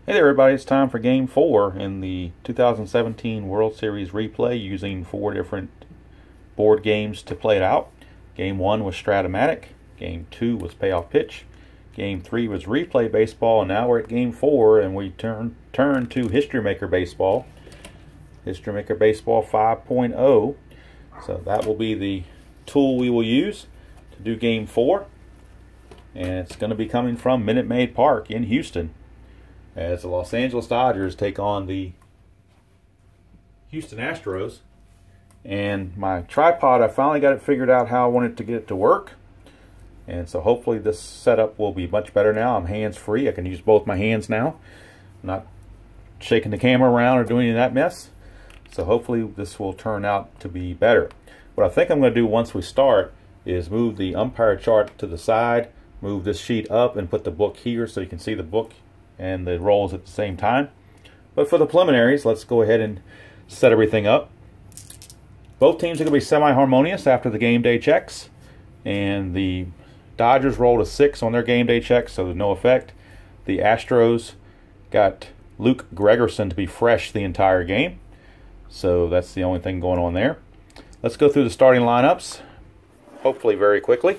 Hey there everybody, it's time for Game 4 in the 2017 World Series replay using 4 different board games to play it out. Game 1 was Strat-O-Matic, Game 2 was Payoff Pitch, Game 3 was Replay Baseball, and now we're at Game 4 and we turn to History Maker Baseball. History Maker Baseball 5.0. So that will be the tool we will use to do Game 4. And it's going to be coming from Minute Maid Park in Houston, as the Los Angeles Dodgers take on the Houston Astros. And my tripod, I finally got it figured out how I wanted to get it to work. And so hopefully this setup will be much better now. I'm hands-free. I can use both my hands now. I'm not shaking the camera around or doing any of that mess. So hopefully this will turn out to be better. What I think I'm going to do once we start is move the umpire chart to the side, move this sheet up, and put the book here so you can see the book and the rolls at the same time. But for the preliminaries, let's go ahead and set everything up. Both teams are going to be semi-harmonious after the game day checks, and the Dodgers rolled a 6 on their game day checks, so there's no effect. The Astros got Luke Gregerson to be fresh the entire game, so that's the only thing going on there. Let's go through the starting lineups, hopefully very quickly.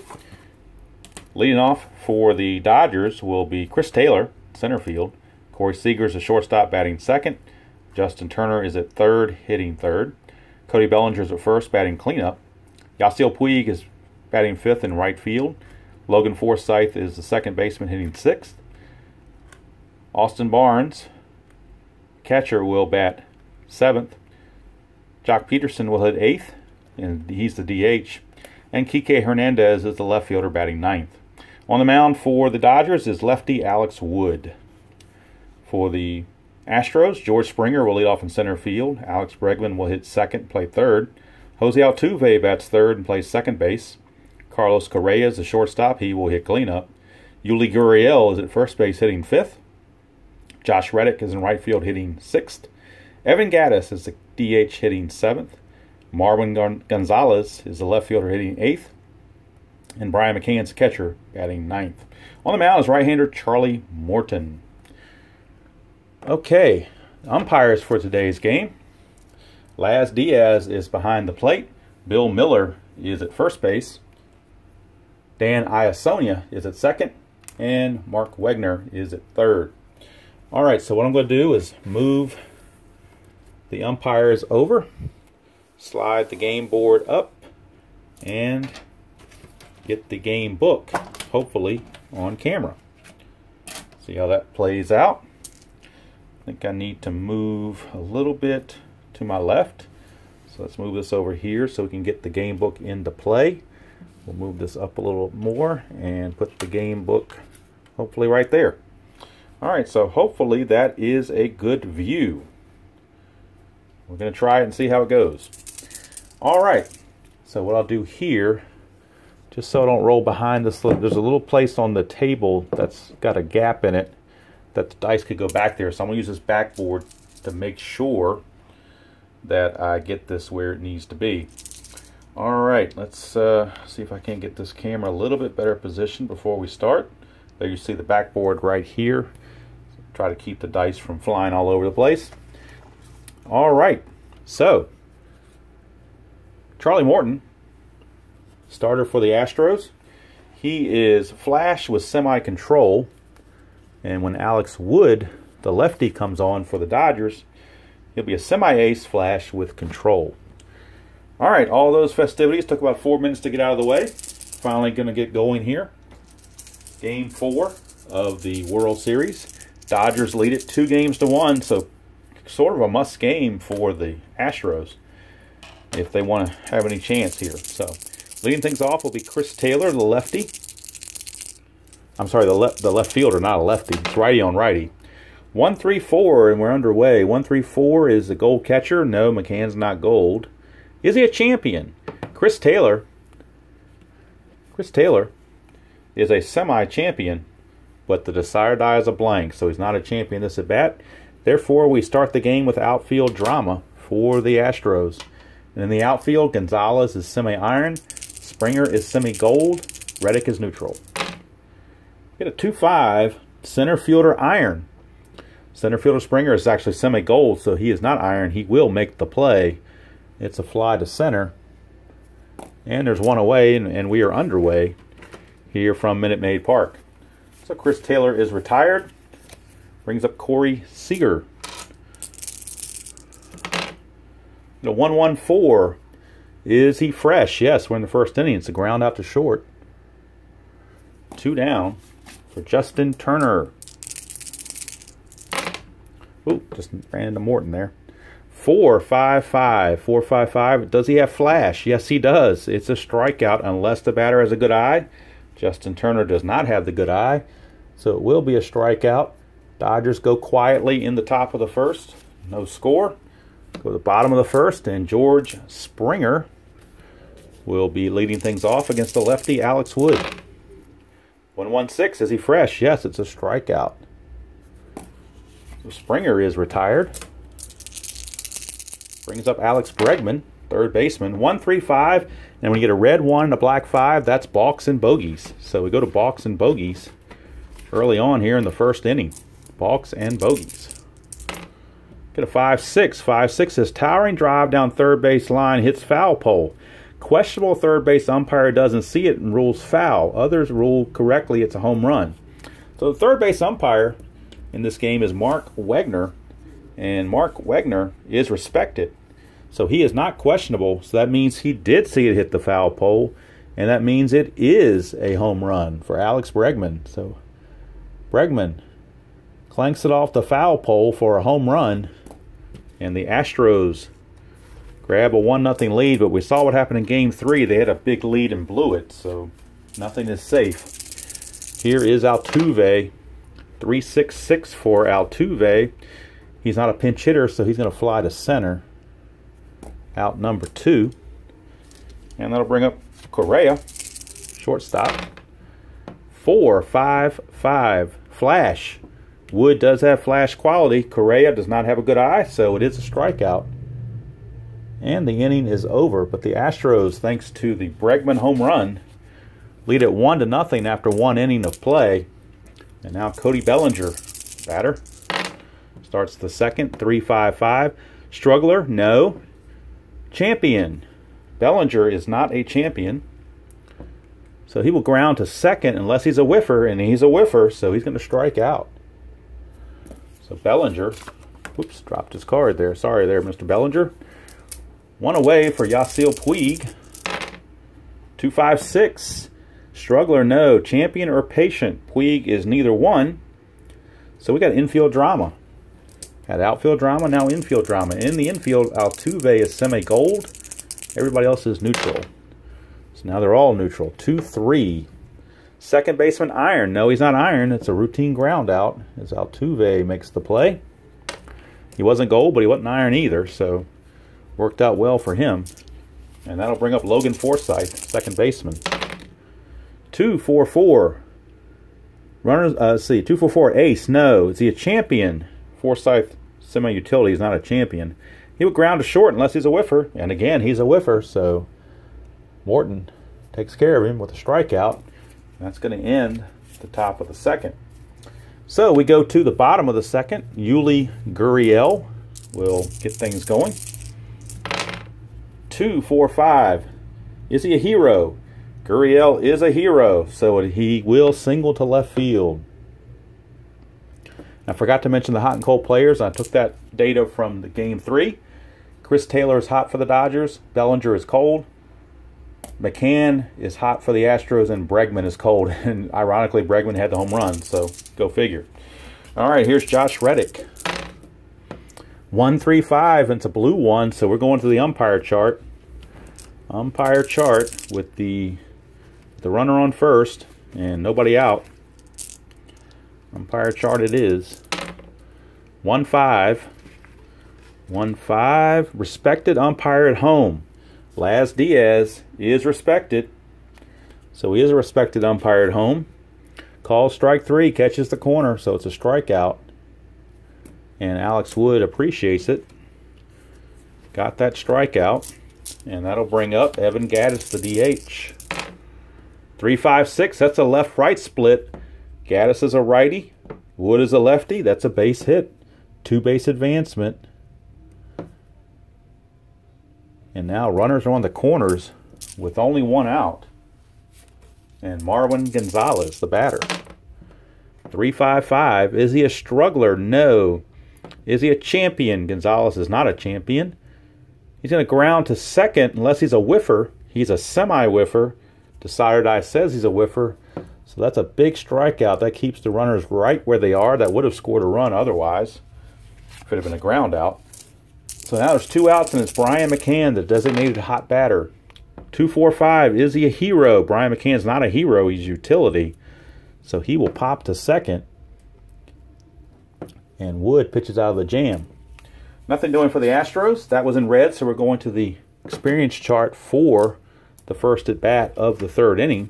Leading off for the Dodgers will be Chris Taylor, center field. Corey Seager is a shortstop, batting second. Justin Turner is at third, hitting third. Cody Bellinger is at first, batting cleanup. Yasiel Puig is batting fifth in right field. Logan Forsythe is the second baseman, hitting sixth. Austin Barnes, catcher, will bat seventh. Jock Peterson will hit eighth, and he's the DH. And Kike Hernandez is the left fielder, batting ninth. On the mound for the Dodgers is lefty Alex Wood. For the Astros, George Springer will lead off in center field. Alex Bregman will hit second, play third. Jose Altuve bats third and plays second base. Carlos Correa is the shortstop. He will hit cleanup. Yuli Gurriel is at first base, hitting fifth. Josh Reddick is in right field, hitting sixth. Evan Gattis is the DH, hitting seventh. Marwin Gonzalez is the left fielder, hitting eighth. And Brian McCann's catcher, batting ninth. On the mound is right-hander Charlie Morton. Okay, umpires for today's game. Laz Diaz is behind the plate. Bill Miller is at first base. Dan Iasonia is at second. And Mark Wegner is at third. All right, so what I'm going to do is move the umpires over, slide the game board up, and get the game book, hopefully, on camera. See how that plays out. I think I need to move a little bit to my left. So let's move this over here so we can get the game book into play. We'll move this up a little more and put the game book hopefully right there. All right, so hopefully that is a good view. We're going to try it and see how it goes. All right, so what I'll do here, just so I don't roll behind this, there's a little place on the table that's got a gap in it that the dice could go back there. So I'm going to use this backboard to make sure that I get this where it needs to be. All right, let's see if I can get this camera a little bit better positioned before we start. There you see the backboard right here. Try to keep the dice from flying all over the place. All right, so Charlie Morton, starter for the Astros. He is flash with semi-control. And when Alex Wood, the lefty, comes on for the Dodgers, he'll be a semi-ace flash with control. All right, all those festivities took about 4 minutes to get out of the way. Finally going to get going here. Game 4 of the World Series. Dodgers lead it 2-1, so sort of a must game for the Astros if they want to have any chance here. So leading things off will be Chris Taylor, the lefty. I'm sorry, the left fielder, not a lefty. It's righty on righty. 1-3-4, and we're underway. 1-3-4 is the gold catcher. No, McCann's not gold. Is he a champion? Chris Taylor is a semi-champion, but the decider die is a blank, so he's not a champion this at bat. Therefore, we start the game with outfield drama for the Astros. And in the outfield, Gonzalez is semi-iron, Springer is semi-gold, Reddick is neutral. Get a 2-5 center fielder iron. Center fielder Springer is actually semi-gold, so he is not iron. He will make the play. It's a fly to center. And there's one away, and we are underway here from Minute Maid Park. So Chris Taylor is retired. Brings up Corey Seager. The 1-1-4. Is he fresh? Yes, we're in the first inning. It's a ground out to short. 2 down for Justin Turner. Ooh, just ran into Morton there. 4-5-5. 4-5-5. Does he have flash? Yes, he does. It's a strikeout unless the batter has a good eye. Justin Turner does not have the good eye, so it will be a strikeout. Dodgers go quietly in the top of the first. No score. Go to the bottom of the first, and George Springer will be leading things off against the lefty Alex Wood. 1-1-6. Is he fresh? Yes, it's a strikeout. So Springer is retired. Brings up Alex Bregman, third baseman. 1-3-5. And when you get a red 1 and a black 5, that's balks and bogeys. So we go to balks and bogeys early on here in the first inning. Balks and bogeys. Get a 5-6. 5-6 says towering drive down third base line, hits foul pole. Questionable third base umpire doesn't see it and rules foul. Others rule correctly it's a home run. So the third base umpire in this game is Mark Wegner. And Mark Wegner is respected. So he is not questionable. So that means he did see it hit the foul pole. And that means it is a home run for Alex Bregman. So Bregman clanks it off the foul pole for a home run. And the Astros grab a 1-0 lead. But we saw what happened in Game 3. They had a big lead and blew it. So nothing is safe. Here is Altuve. 3-6-6 for Altuve. He's not a pinch hitter, so he's going to fly to center. Out number 2. And that'll bring up Correa, shortstop. 4-5-5. Flash. Wood does have flash quality. Correa does not have a good eye, so it is a strikeout. And the inning is over. But the Astros, thanks to the Bregman home run, lead at 1-0 after 1 inning of play. And now Cody Bellinger, batter, starts the second. 3-5-5. Struggler? No. Champion. Bellinger is not a champion. So he will ground to second unless he's a whiffer, and he's a whiffer, so he's going to strike out. So Bellinger, whoops, dropped his card there. Sorry there, Mr. Bellinger. 1 away for Yasiel Puig. 2-5-6. Struggler, no. Champion or patient? Puig is neither one. So we got infield drama. Had outfield drama, now infield drama. In the infield, Altuve is semi-gold. Everybody else is neutral. So now they're all neutral. 2-3. Second baseman, iron. No, he's not iron. It's a routine ground out as Altuve makes the play. He wasn't gold, but he wasn't iron either, so worked out well for him. And that'll bring up Logan Forsythe, second baseman. 2-4-4. Runners, let's see, 2-4-4. Ace, no. Is he a champion? Forsythe, semi-utility, is not a champion. He would ground to short unless he's a whiffer. And again, he's a whiffer, so Morton takes care of him with a strikeout. That's going to end the top of the second. So we go to the bottom of the second. Yuli Gurriel will get things going. 2-4-5. Is he a hero? Gurriel is a hero, so he will single to left field. I forgot to mention the hot and cold players. I took that data from the Game 3. Chris Taylor is hot for the Dodgers. Bellinger is cold. McCann is hot for the Astros, and Bregman is cold. And ironically, Bregman had the home run, so go figure. All right, here's Josh Reddick. 1-3-5, and it's a blue 1, so we're going to the umpire chart. Umpire chart with the runner on first and nobody out. Umpire chart it is. 1-5. 1-5. Respected umpire at home. Laz Diaz is respected. So he is a respected umpire at home. Calls strike 3, catches the corner, so it's a strikeout. And Alex Wood appreciates it. Got that strikeout. And that'll bring up Evan Gattis, the DH. 3-5-6, that's a left-right split. Gattis is a righty. Wood is a lefty. That's a base hit. 2-base advancement. And now runners are on the corners with only 1 out. And Marwin Gonzalez, the batter. 3-5-5. Is he a struggler? No. Is he a champion? Gonzalez is not a champion. He's going to ground to second unless he's a whiffer. He's a semi-whiffer. Decider Die says he's a whiffer. So that's a big strikeout. That keeps the runners right where they are. That would have scored a run otherwise. Could have been a ground out. So now there's 2 outs, and it's Brian McCann, the designated hot batter. 2-4-5. Is he a hero? Brian McCann's not a hero. He's utility. So he will pop to second. And Wood pitches out of the jam. Nothing doing for the Astros. That was in red, so we're going to the experience chart for the first at bat of the 3rd inning.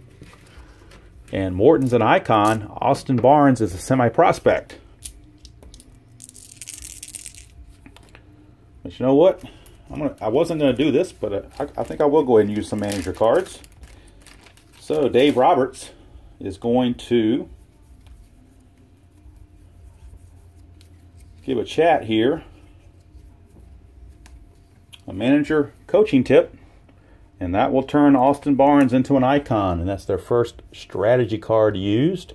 And Morton's an icon. Austin Barnes is a semi-prospect. But you know what? I wasn't going to do this, but I think I will go ahead and use some manager cards. So Dave Roberts is going to give a chat here a manager coaching tip, and that will turn Austin Barnes into an icon, and that's their first strategy card used.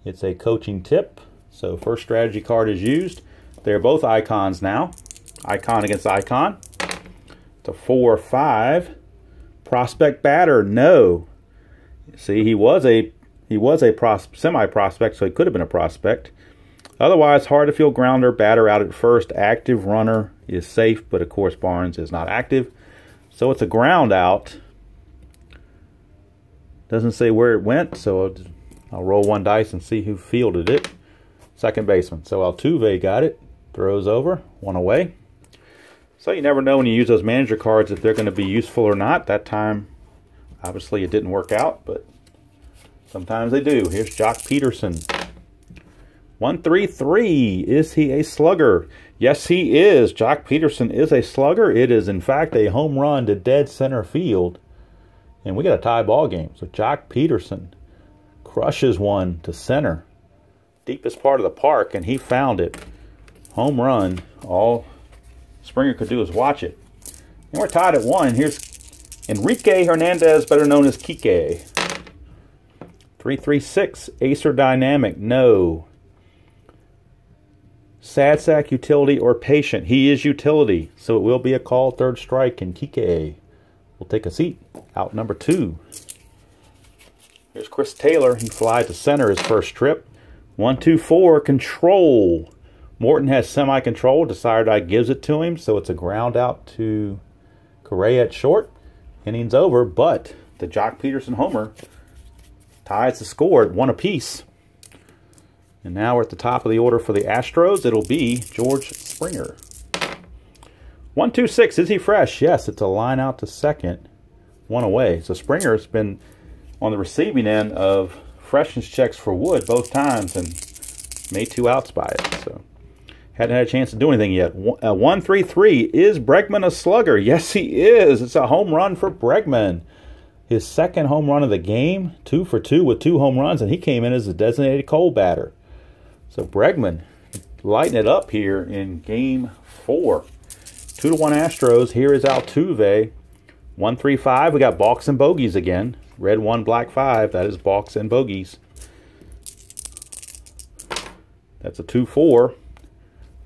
It's a coaching tip, so first strategy card is used. They're both icons now. Icon against icon. It's a 4-5. Prospect batter, no. See, he was a semi-prospect, so he could have been a prospect. Otherwise, hard to field grounder, batter out at first. Active runner is safe, but of course Barnes is not active. So it's a ground out. Doesn't say where it went, so I'll roll 1 dice and see who fielded it. Second baseman. So Altuve got it. Throws over. 1 away. So you never know when you use those manager cards if they're going to be useful or not. That time, obviously, it didn't work out, but sometimes they do. Here's Jock Peterson. 1-3-3. Is he a slugger? Yes, he is. Jock Peterson is a slugger. It is, in fact, a home run to dead center field. And we got a tie ball game. So Jock Peterson crushes one to center. Deepest part of the park, and he found it. Home run. All Springer could do is watch it. And we're tied at 1. Here's Enrique Hernandez, better known as Kike. 3-3-6. Acer Dynamic, no. Sad sack, utility, or patient. He is utility, so it will be a call, 3rd strike, and Kike will take a seat. Out number 2. Here's Chris Taylor. He flies to center his first trip. 1-2-4, control. Morton has semi-control. Decider Die gives it to him, so it's a ground out to Correa at short. Inning's over, but the Jock Peterson homer ties the score at 1 apiece. And now we're at the top of the order for the Astros. It'll be George Springer. 1-2-6. Is he fresh? Yes, it's a line out to second. 1 away. So Springer's been on the receiving end of freshness checks for Wood both times and made 2 outs by it. So hadn't had a chance to do anything yet. 1-3-3. Is Bregman a slugger? Yes, he is. It's a home run for Bregman. His 2nd home run of the game. 2 for 2 with 2 home runs, and he came in as a designated cold batter. So Bregman lighting it up here in game 4. 2-1 Astros. Here is Altuve. 1-3-5. We got balks and bogeys again. Red 1, black 5. That is balks and bogeys. That's a 2-4.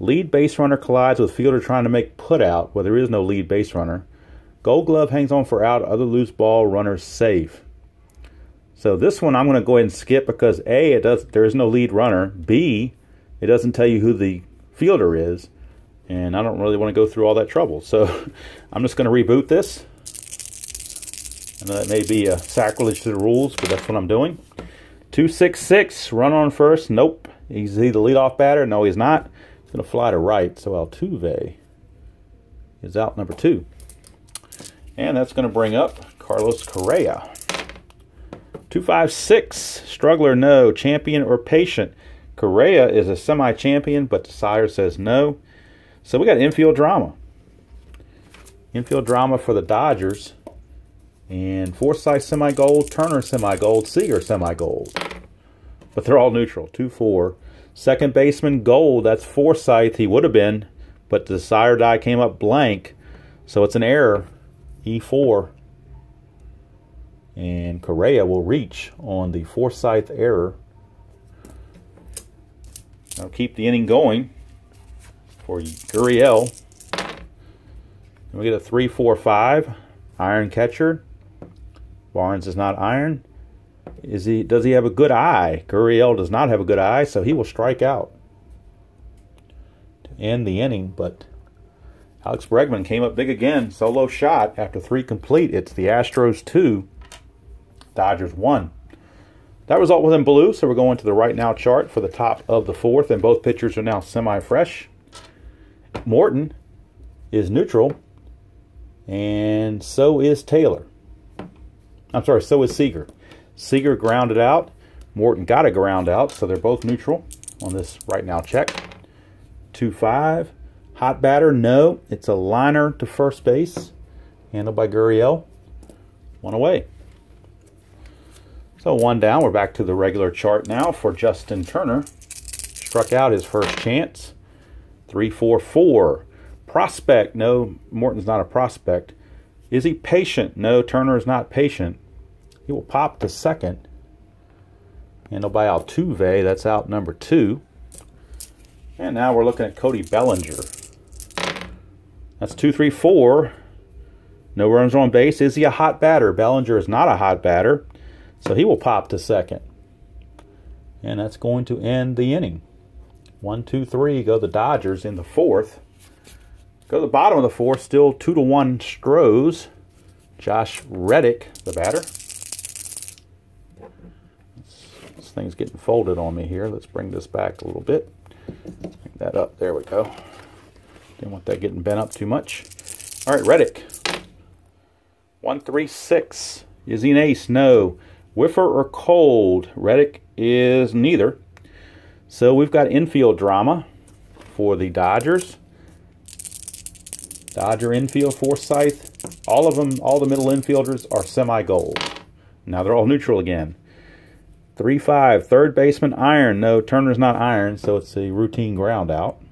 Lead base runner collides with fielder trying to make put out. Well, there is no lead base runner. Gold Glove hangs on for out. Other loose ball runners safe. So this one I'm going to go ahead and skip because A, there is no lead runner. B, it doesn't tell you who the fielder is. And I don't really want to go through all that trouble. So I'm just going to reboot this. I know that may be a sacrilege to the rules, but that's what I'm doing. 2-6-6, run on first. Nope. Is he the leadoff batter? No, he's not. He's going to fly to right. So Altuve is out number 2. And that's going to bring up Carlos Correa. 2-5-6, struggler, no. Champion or patient. Correa is a semi-champion, but the sire says no. So we got infield drama. Infield drama for the Dodgers. And Forsythe semi-gold, Turner semi-gold, Seager semi-gold. But they're all neutral. 2-4. Second baseman gold, that's Forsythe. He would have been, but the sire die came up blank. So it's an error, E4. And Correa will reach on the Forsythe error. I'll keep the inning going for Gurriel. We get a 3-4-5. Iron catcher. Barnes is not iron. Does he have a good eye? Gurriel does not have a good eye, so he will strike out to end the inning. But Alex Bregman came up big again. Solo shot after 3 complete. It's the Astros 2, Dodgers 1. That result was in blue, so we're going to the right now chart for the top of the 4th, and both pitchers are now semi-fresh. Morton is neutral, and so is Taylor. I'm sorry, so is Seager. Seager grounded out. Morton got a ground out, so they're both neutral on this right now check. 2-5. Hot batter, no. It's a liner to first base, handled by Gurriel. 1 away. So 1 down. We're back to the regular chart now for Justin Turner. Struck out his first chance. 3-4-4. Prospect, no. Morton's not a prospect. Is he patient? No, Turner is not patient. He will pop to second. Handled by Altuve. That's out number 2. And now we're looking at Cody Bellinger. That's 2-3-4. No runs on base. Is he a hot batter? Bellinger is not a hot batter, so he will pop to second. And that's going to end the inning. 1, 2, 3 go the Dodgers in the 4th. Go to the bottom of the 4th, still 2-1 Stros. Josh Reddick, the batter. This thing's getting folded on me here. Let's bring this back a little bit. Bring that up. There we go. Didn't want that getting bent up too much. All right, Reddick. 1-3-6. Is he an ace? No. Whiffer or cold? Reddick is neither. So we've got infield drama for the Dodgers. Dodger infield, Forsythe. All of them, all the middle infielders are semi-gold. Now they're all neutral again. 3-5, third baseman iron. No, Turner's not iron, so it's a routine ground out.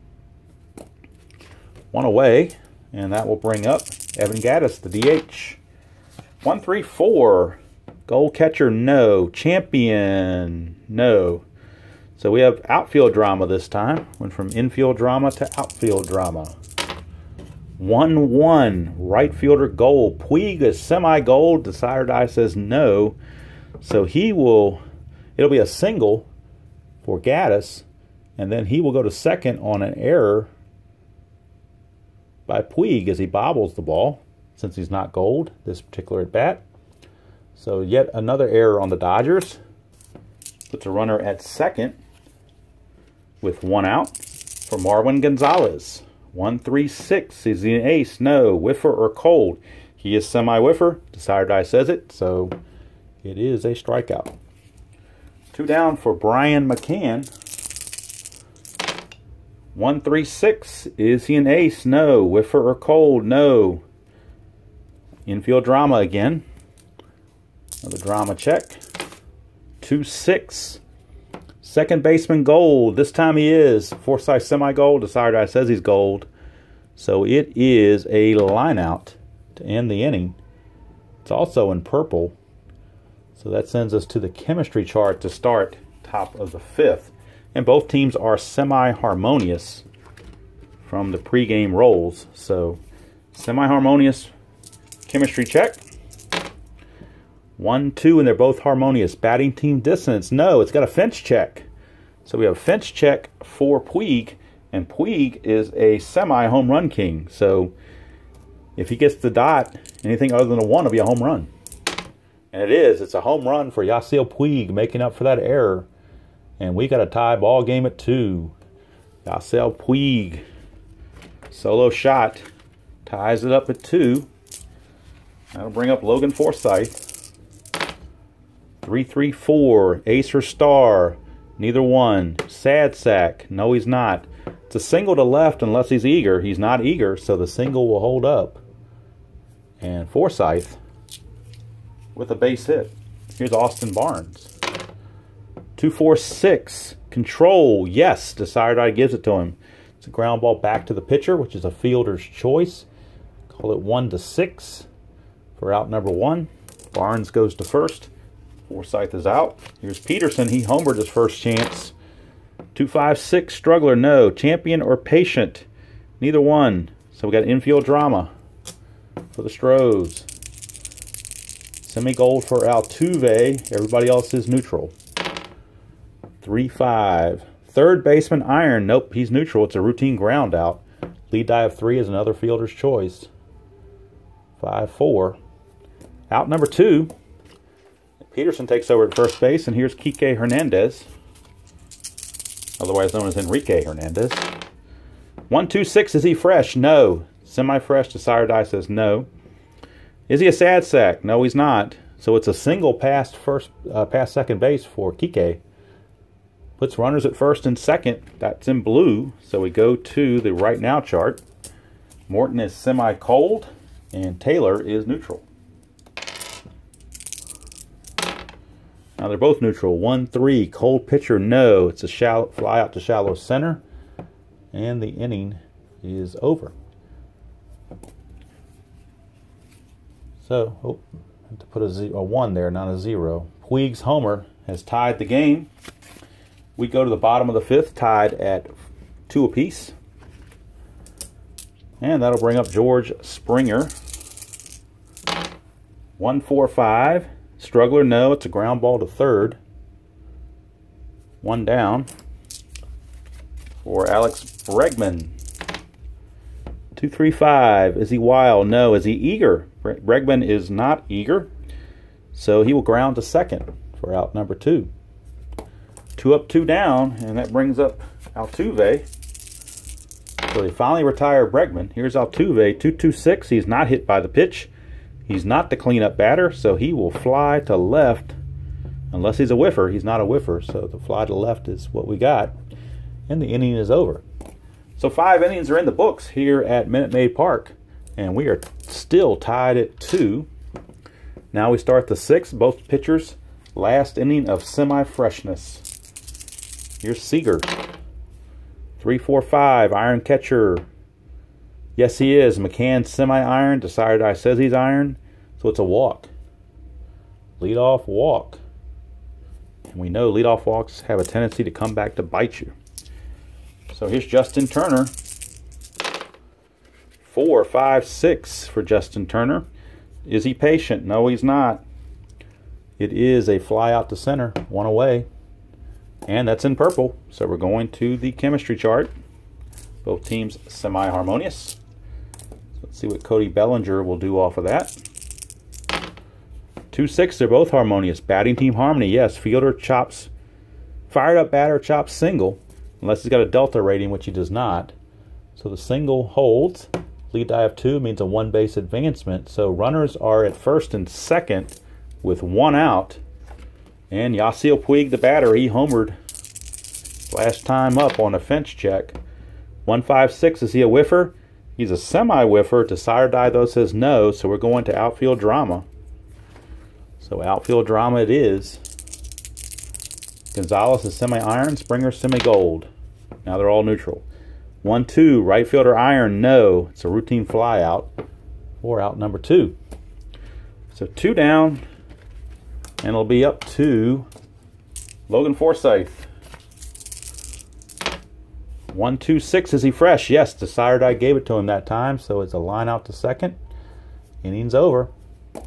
1 away, and that will bring up Evan Gattis, the DH. 1-3-4, goal catcher, no. Champion, no. So we have outfield drama this time. Went from infield drama to outfield drama. 1-1, right fielder gold. Puig is semi-gold. The sire die says no. So he will, it'll be a single for Gattis, and then he will go to second on an error by Puig as he bobbles the ball, since he's not gold, this particular at bat. So yet another error on the Dodgers. Puts a runner at second with 1 out for Marwin Gonzalez. 1-3-6. Is he an ace? No. Whiffer or cold? He is semi-whiffer. The sire die says it, so it is a strikeout. 2 down for Brian McCann. 1-3-6. Is he an ace? No. Whiffer or cold? No. Infield drama again. Another drama check. 2-6. Second baseman gold. This time he is. Forsythe semi-gold. The sire die says he's gold. So it is a line out to end the inning. It's also in purple. So that sends us to the chemistry chart to start top of the 5th. And both teams are semi-harmonious from the pregame rolls. So semi-harmonious chemistry check. 1, 2, and they're both harmonious. Batting team dissonance. No, it's got a fence check. So we have a fence check for Puig, and Puig is a semi-home run king. So if he gets the dot, anything other than a 1 will be a home run. And it is. It's a home run for Yasiel Puig, making up for that error. And we got a tie ball game at 2. Yasiel Puig, solo shot, ties it up at 2. That'll bring up Logan Forsythe. 3-3-4, ace or star, neither one. Sad sack, no he's not. It's a single to left unless he's eager. He's not eager, so the single will hold up. And Forsythe with a base hit. Here's Austin Barnes. 2-4-6. Control. Yes. Desire gives it to him. It's a ground ball back to the pitcher, which is a fielder's choice. Call it 1-6 for out number 1. Barnes goes to first. Forsythe is out. Here's Peterson. He homered his first chance. 2-5-6. Struggler. No. Champion or Patient. Neither one. So we got infield drama for the Stros. Semi-gold for Altuve. Everybody else is neutral. 3-5. Third baseman Iron. Nope, he's neutral. It's a routine ground out. Lead die of 3 is another fielder's choice. 5-4. Out number 2. Peterson takes over at first base, and here's Kike Hernandez, otherwise known as Enrique Hernandez. 1-2-6. Is he fresh? No. Semi-fresh. Desire die says no. Is he a sad sack? No, he's not. So it's a single past second base for Kike. Puts runners at first and second. That's in blue. So we go to the right now chart. Morton is semi-cold, and Taylor is neutral. Now they're both neutral. 1-3. Cold pitcher, no. It's a fly out to shallow center, and the inning is over. So, I have to put a 1 there, not a 0. Puig's homer has tied the game. We go to the bottom of the 5th, tied at 2 apiece. And that'll bring up George Springer. 1-4-5. Struggler, no. It's a ground ball to third. 1 down for Alex Bregman. 2-3-5. Is he wild? No. Is he eager? Bregman is not eager. So he will ground to second for out number 2. 2 up, 2 down, and that brings up Altuve. So they finally retire Bregman. Here's Altuve, 2-2-6. He's not hit by the pitch. He's not the cleanup batter, so he will fly to left. Unless he's a whiffer, he's not a whiffer, so the fly to left is what we got. And the inning is over. So 5 innings are in the books here at Minute Maid Park, and we are still tied at 2. Now we start the 6th. Both pitchers, last inning of semi-freshness. Here's Seager. 3-4-5. Iron catcher. Yes, he is. McCann semi-iron. Desire die says he's iron. So it's a walk. Leadoff walk. And we know leadoff walks have a tendency to come back to bite you. So here's Justin Turner. 4-5-6 for Justin Turner. Is he patient? No, he's not. It is a fly out to center. 1 away. And that's in purple. So we're going to the chemistry chart. Both teams semi-harmonious. So let's see what Cody Bellinger will do off of that. 2-6, they're both harmonious. Batting team harmony, yes. Fielder chops, fired up batter chops single. Unless he's got a delta rating, which he does not. So the single holds. Lead die of 2 means a 1 base advancement. So runners are at first and second with 1 out. And Yasiel Puig, the batter, he homered last time up on a fence check. 1-5-6, is he a whiffer? He's a semi-whiffer. Desire die, though, says no, so we're going to outfield drama. So outfield drama it is. Gonzalez is semi-iron, Springer semi-gold. Now they're all neutral. 1-2, right fielder iron, no. It's a routine fly out for out number 2. So 2 down. And it'll be up to Logan Forsythe. 1-2-6. Is he fresh? Yes, Desire die gave it to him that time, so it's a line out to second. Inning's over. So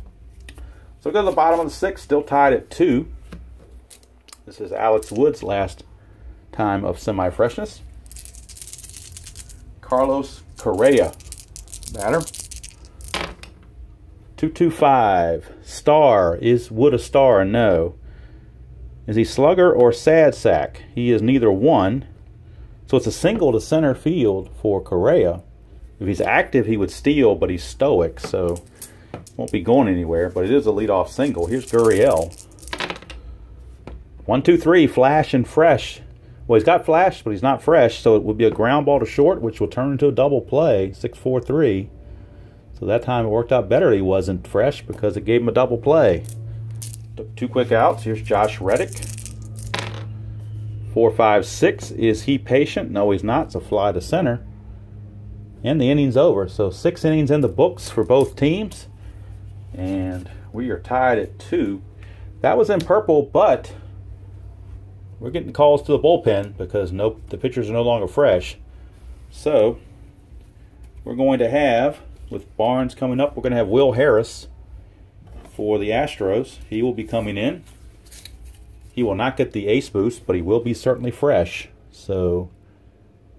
we go to the bottom of the 6th, still tied at 2. This is Alex Wood's last time of semi-freshness. Carlos Correa, batter. 2-2-5. Star. Is Wood a star? No. Is he slugger or sad sack? He is neither one. So it's a single to center field for Correa. If he's active, he would steal, but he's stoic, so won't be going anywhere. But it is a leadoff single. Here's Gurriel. 1-2-3. Flash and fresh. Well, he's got flash, but he's not fresh, so it would be a ground ball to short, which will turn into a double play. 6-4-3. So that time it worked out better he wasn't fresh because it gave him a double play. Took 2 quick outs. Here's Josh Reddick. 4, 5, 6. Is he patient? No, he's not. It's a fly to center. And the inning's over. So 6 innings in the books for both teams. And we are tied at 2. That was in purple, but we're getting calls to the bullpen because the pitchers are no longer fresh. So we're going to have, with Barnes coming up, we're going to have Will Harris for the Astros. He will be coming in. He will not get the ace boost, but he will be certainly fresh. So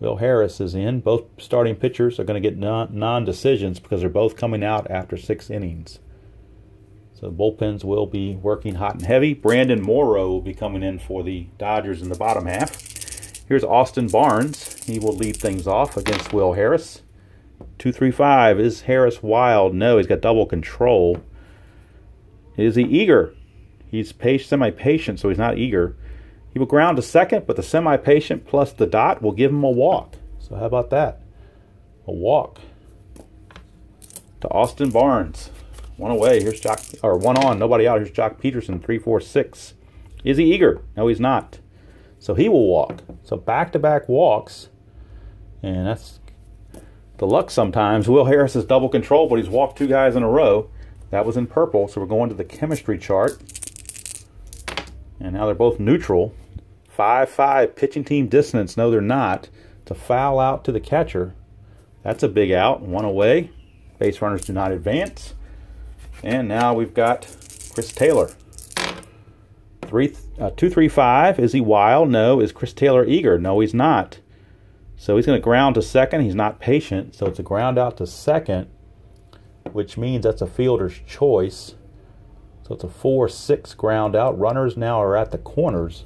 Will Harris is in. Both starting pitchers are going to get non-decisions because they're both coming out after 6 innings. So bullpens will be working hot and heavy. Brandon Morrow will be coming in for the Dodgers in the bottom half. Here's Austin Barnes. He will lead things off against Will Harris. 2, 3, 5. Is Harris wild? No, he's got double control. Is he eager? He's semi-patient, so he's not eager. He will ground to second, but the semi-patient plus the dot will give him a walk. So how about that? A walk to Austin Barnes. 1 away. Here's one on, nobody out. Here's Jock Peterson, 3, 4, 6. Is he eager? No, he's not. So he will walk. So back-to-back walks. And that's the luck sometimes. Will Harris is double control, but he's walked 2 guys in a row. That was in purple. So we're going to the chemistry chart. And now they're both neutral. 5, 5. Pitching team dissonance. No, they're not. It's a foul out to the catcher. That's a big out. 1 away. Base runners do not advance. And now we've got Chris Taylor. 2, 3, 5. Is he wild? No. Is Chris Taylor eager? No, he's not. So he's going to ground to second. He's not patient. So it's a ground out to second, which means that's a fielder's choice. So it's a 4, 6 ground out. Runners now are at the corners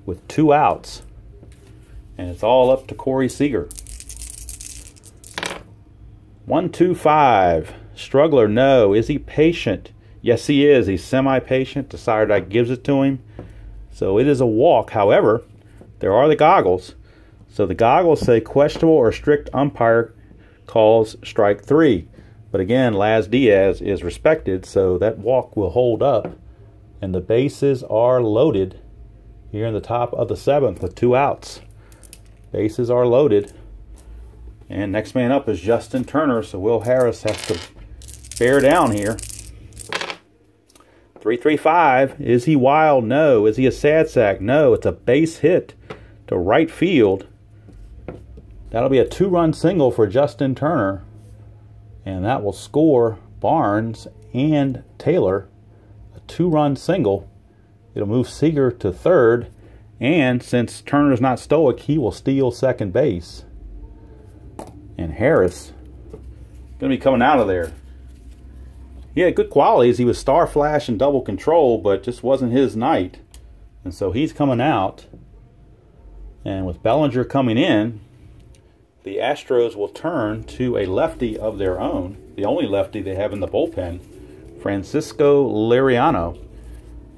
with 2 outs. And it's all up to Corey Seager. 1, 2, 5. Struggler, no. Is he patient? Yes, he is. He's semi-patient. The Saturday gives it to him. So it is a walk. However, there are the goggles. So the goggles say questionable or strict umpire calls strike 3. But again, Laz Diaz is respected, so that walk will hold up. And the bases are loaded here in the top of the 7th with 2 outs. Bases are loaded. And next man up is Justin Turner, so Will Harris has to bear down here. 3, 3, 5. Is he wild? No. Is he a sad sack? No. It's a base hit to right field. That'll be a 2-run single for Justin Turner. And that will score Barnes and Taylor. A 2-run single. It'll move Seager to third. And since Turner's not stoic, he will steal second base. And Harris going to be coming out of there. He had good qualities. He was star flash and double control, but just wasn't his night. And so he's coming out. And with Bellinger coming in, the Astros will turn to a lefty of their own, the only lefty they have in the bullpen, Francisco Liriano.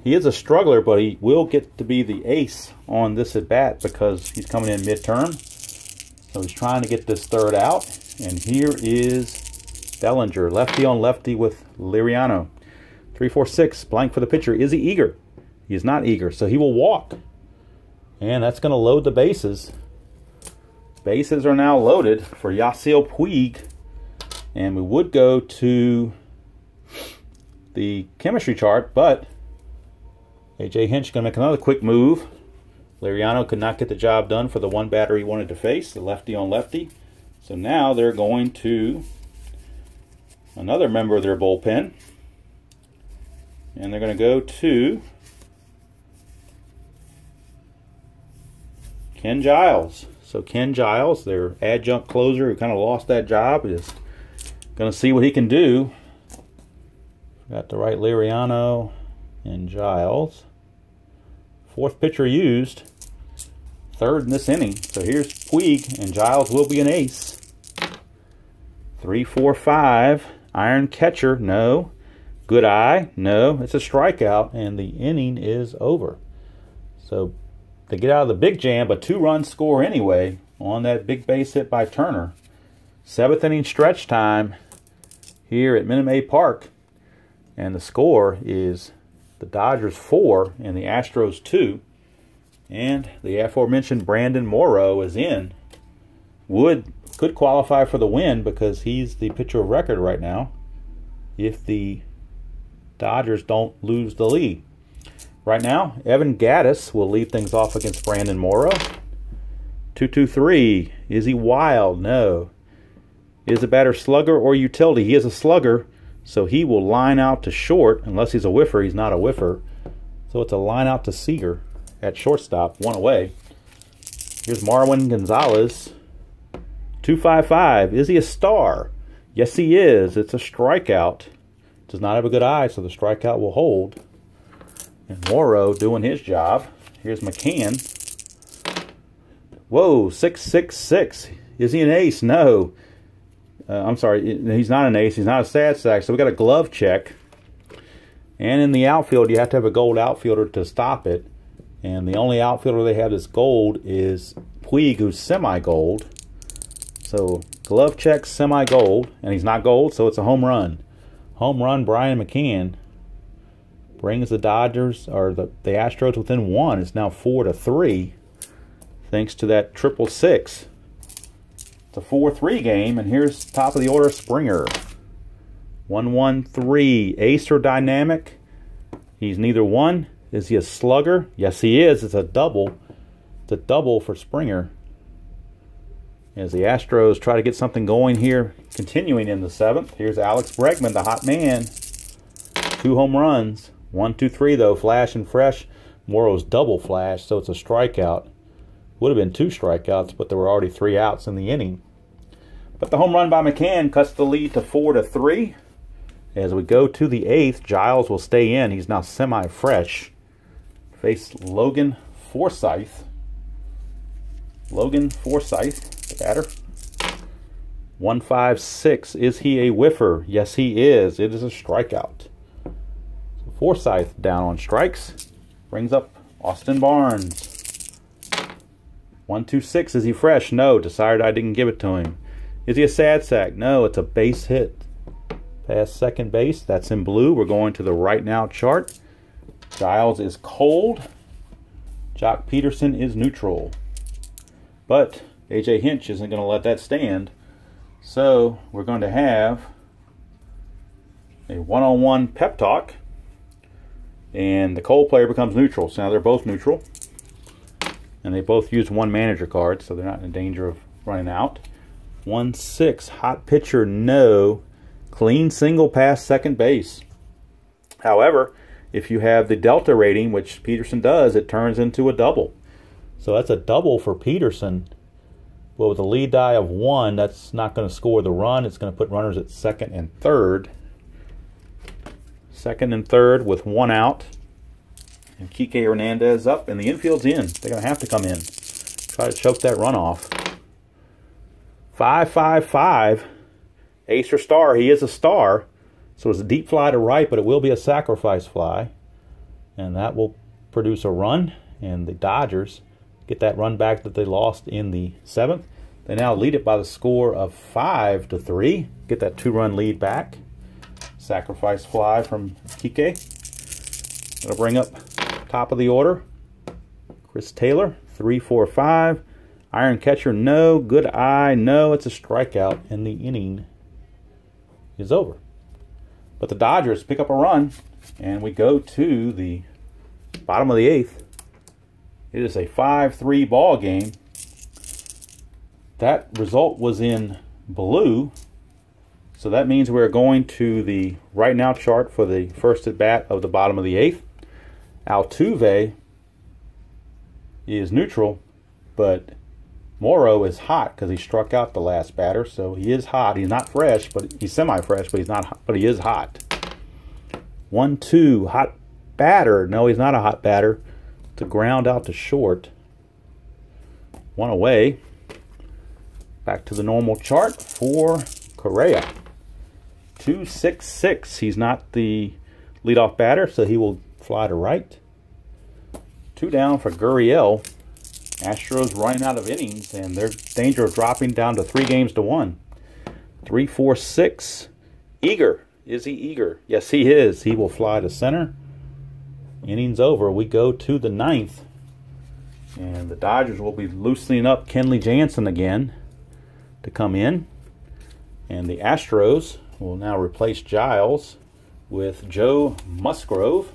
He is a struggler, but he will get to be the ace on this at-bat because he's coming in midterm. So he's trying to get this third out. And here is Bellinger, lefty on lefty with Liriano. 3, 4, 6, blank for the pitcher. Is he eager? He is not eager, so he will walk. And that's going to load the bases. Bases are now loaded for Yasiel Puig. And we would go to the chemistry chart, but A.J. Hinch going to make another quick move. Liriano could not get the job done for the one batter he wanted to face, the lefty on lefty. So now they're going to another member of their bullpen. And they're going to go to Ken Giles. So Ken Giles, their adjunct closer who kind of lost that job, is going to see what he can do. Got the right Liriano and Giles. 4th pitcher used. 3rd in this inning. So here's Puig, and Giles will be an ace. 3, 4, 5. Iron catcher, no. Good eye, no. It's a strikeout, and the inning is over. So they get out of the big jam, but 2-run score anyway on that big base hit by Turner. 7th inning stretch time here at Minute Maid Park. And the score is the Dodgers 4 and the Astros 2. And the aforementioned Brandon Morrow is in. Could qualify for the win because he's the pitcher of record right now if the Dodgers don't lose the lead. Right now, Evan Gattis will lead things off against Brandon Morrow. 2-2-3. Is he wild? No. Is the batter slugger or utility? He is a slugger, so he will line out to short. Unless he's a whiffer, he's not a whiffer. So it's a line out to Seager at shortstop, one away. Here's Marwin Gonzalez. 2-5-5. Is he a star? Yes, he is. It's a strikeout. Does not have a good eye, so the strikeout will hold. And Morrow doing his job. Here's McCann. Whoa, 6-6-6. Is he an ace? No. I'm sorry, he's not an ace. He's not a sad sack. So we got a glove check. And in the outfield, you have to have a gold outfielder to stop it. And the only outfielder they have that's gold is Puig, who's semi-gold. So glove check, semi-gold. And he's not gold, so it's a home run. Home run, Brian McCann. Brings the Dodgers, or the Astros within one. It's now 4-3. Thanks to that 666. It's a 4-3 game, and here's top of the order Springer. 1-1-3. Ace or dynamic? He's neither one. Is he a slugger? Yes, he is. It's a double. It's a double for Springer. As the Astros try to get something going here, continuing in the 7th. Here's Alex Bregman, the hot man. 2 home runs. 1-2-3 though, flash and fresh. Morrow's double flash, so it's a strikeout. Would have been 2 strikeouts, but there were already 3 outs in the inning. But the home run by McCann cuts the lead to 4-3. As we go to the 8th, Giles will stay in. He's now semi-fresh. Face Logan Forsythe. Logan Forsythe, the batter. 1-5-6. Is he a whiffer? Yes, he is. It is a strikeout. So Forsythe down on strikes. Brings up Austin Barnes. 1-2-6. Is he fresh? No. Decided I didn't give it to him. Is he a sad sack? No. It's a base hit. Past second base. That's in blue. We're going to the right now chart. Giles is cold. Jock Peterson is neutral. But A.J. Hinch isn't going to let that stand. So we're going to have a one-on-one pep talk. And the cold player becomes neutral. So now they're both neutral. And they both use 1 manager card, so they're not in danger of running out. 1-6. Hot pitcher, no. Clean single past second base. However, if you have the delta rating, which Peterson does, it turns into a double. So that's a double for Peterson. Well, with a lead die of 1, that's not going to score the run. It's going to put runners at second and third. Second and third with 1 out. And Kike Hernandez up, and the infield's in. They're going to have to come in. Try to choke that run off. 5-5-5. Ace or star. He is a star. So it's a deep fly to right, but it will be a sacrifice fly. And that will produce a run. And the Dodgers get that run back that they lost in the 7th. They now lead it by the score of 5-3. Get that 2-run lead back. Sacrifice fly from Kike. It'll bring up top of the order. Chris Taylor, 3-4-5. Iron catcher, no. Good eye, no. It's a strikeout, and the inning is over. But the Dodgers pick up a run, and we go to the bottom of the 8th. It is a 5-3 ball game. That result was in blue, so that means we're going to the right now chart for the first at bat of the bottom of the 8th. Altuve is neutral, but Morrow is hot because he struck out the last batter, so he is hot. He's not fresh, but he's semi-fresh, but he's not hot, but he is hot. 1-2, hot batter. No, he's not a hot batter. It's a ground out to short. 1 away. Back to the normal chart for Correa. 2-6-6. He's not the leadoff batter, so he will fly to right. 2 down for Gurriel. Astros running out of innings, and they're in danger of dropping down to 3-1. 3-4-6. Eager. Is he eager? Yes, he is. He will fly to center. Innings over. We go to the 9th. And the Dodgers will be loosening up Kenley Jansen again to come in. And the Astros will now replace Giles with Joe Musgrove.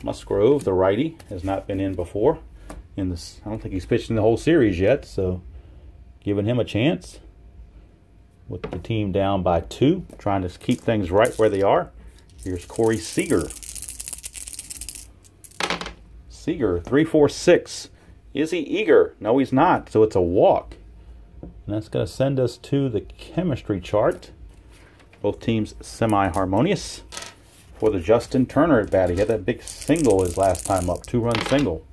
Musgrove, the righty, has not been in before. I don't think he's pitched in the whole series yet, so giving him a chance. With the team down by 2, trying to keep things right where they are. Here's Corey Seager. Seager, 3-4-6. Is he eager? No, he's not, so it's a walk. And that's going to send us to the chemistry chart. Both teams semi-harmonious. For the Justin Turner at bat, he had that big single his last time up, 2-run single.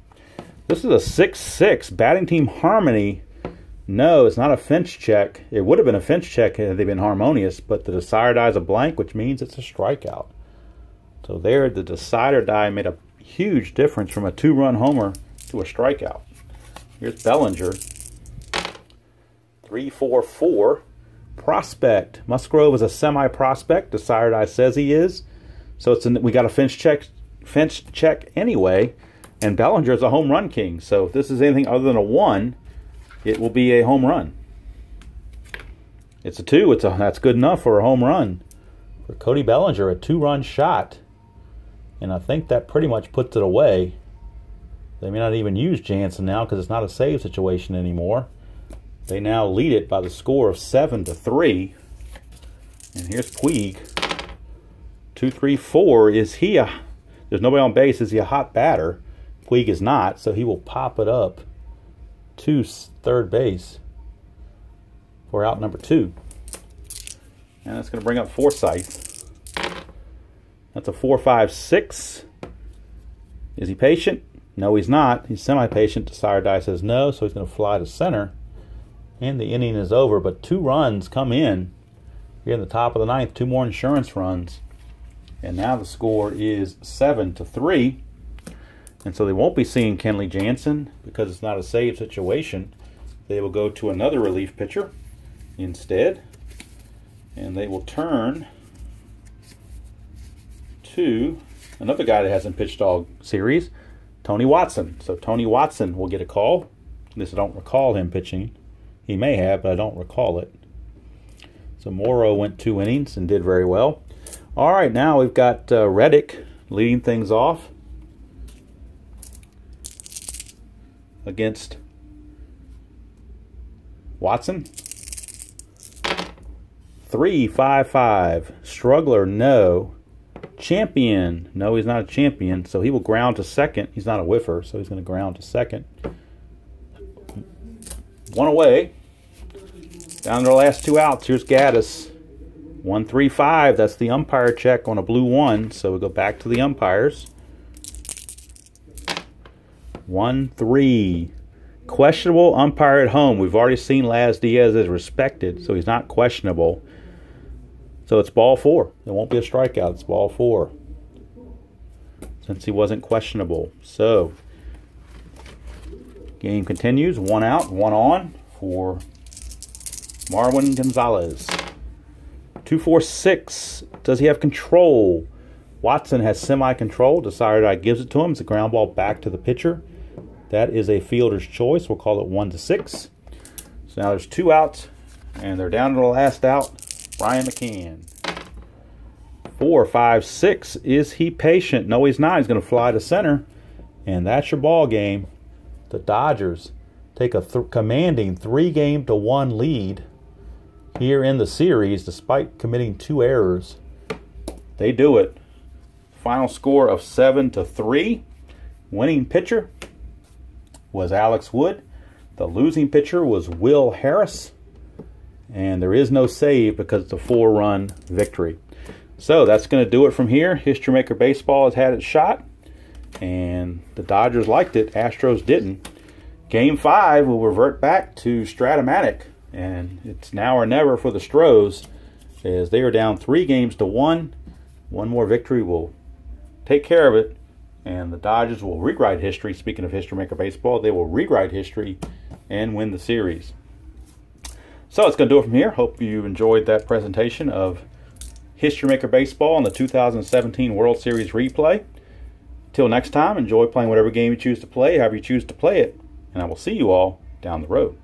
This is a 6-6. Batting team harmony. No, it's not a Finch check. It would have been a Finch check had they been harmonious, but the decider die is a blank, which means it's a strikeout. So there, the decider die made a huge difference from a 2-run homer to a strikeout. Here's Bellinger. 3-4-4. Prospect. Musgrove is a semi-prospect. Decider die says he is. So we got a Finch check anyway. And Bellinger is a home run king. So if this is anything other than a 1, it will be a home run. It's a 2. That's good enough for a home run. For Cody Bellinger, a 2-run shot. And I think that pretty much puts it away. They may not even use Jansen now because it's not a save situation anymore. They now lead it by the score of 7-3. And here's Puig. 2-3-4. Is he there's nobody on base. Is he a hot batter? Puig is not, so he will pop it up to third base for out number 2. And that's going to bring up Forsythe. That's a 4-5-6. Is he patient? No, he's not. He's semi-patient. Decider die says no, so he's going to fly to center. And the inning is over, but 2 runs come in here in the top of the 9th. 2 more insurance runs. And now the score is 7-3. And so they won't be seeing Kenley Jansen because it's not a save situation. They will go to another relief pitcher instead. And they will turn to another guy that hasn't pitched all series, Tony Watson. So Tony Watson will get a call. At least I don't recall him pitching. He may have, but I don't recall it. So Morrow went 2 innings and did very well. All right, now we've got Reddick leading things off against Watson. 3-5-5. Struggler, no. Champion, no, he's not a champion, so he will ground to second. He's not a whiffer, so he's going to ground to second. 1 away. Down to the last 2 outs. Here's Gaddis. 1-3-5. That's the umpire check on a blue 1, so we go back to the umpires. 1-3. Questionable umpire at home. We've already seen Laz Diaz is respected, so he's not questionable. So it's ball 4. It won't be a strikeout. It's ball 4. Since he wasn't questionable. So, game continues. 1 out, 1 on for Marwin Gonzalez. 2-4-6. Does he have control? Watson has semi-control. Decider die gives it to him. It's a ground ball back to the pitcher. That is a fielder's choice. We'll call it 1-6. So now there's 2 outs, and they're down to the last out. Brian McCann. 4-5-6. Is he patient? No, he's not. He's going to fly to center, and that's your ball game. The Dodgers take a commanding 3-1 lead here in the series, despite committing 2 errors. They do it. Final score of 7-3. Winning pitcher was Alex Wood. The losing pitcher was Will Harris. And there is no save because it's a 4-run victory. So that's going to do it from here. History Maker Baseball has had its shot. And the Dodgers liked it. Astros didn't. Game 5 will revert back to Stratomatic. And it's now or never for the Stros, as they are down 3-1. One more victory will take care of it. And the Dodgers will rewrite history. Speaking of History Maker Baseball, they will rewrite history and win the series. So it's going to do it from here. Hope you enjoyed that presentation of History Maker Baseball and the 2017 World Series replay. Till next time, enjoy playing whatever game you choose to play, however you choose to play it, and I will see you all down the road.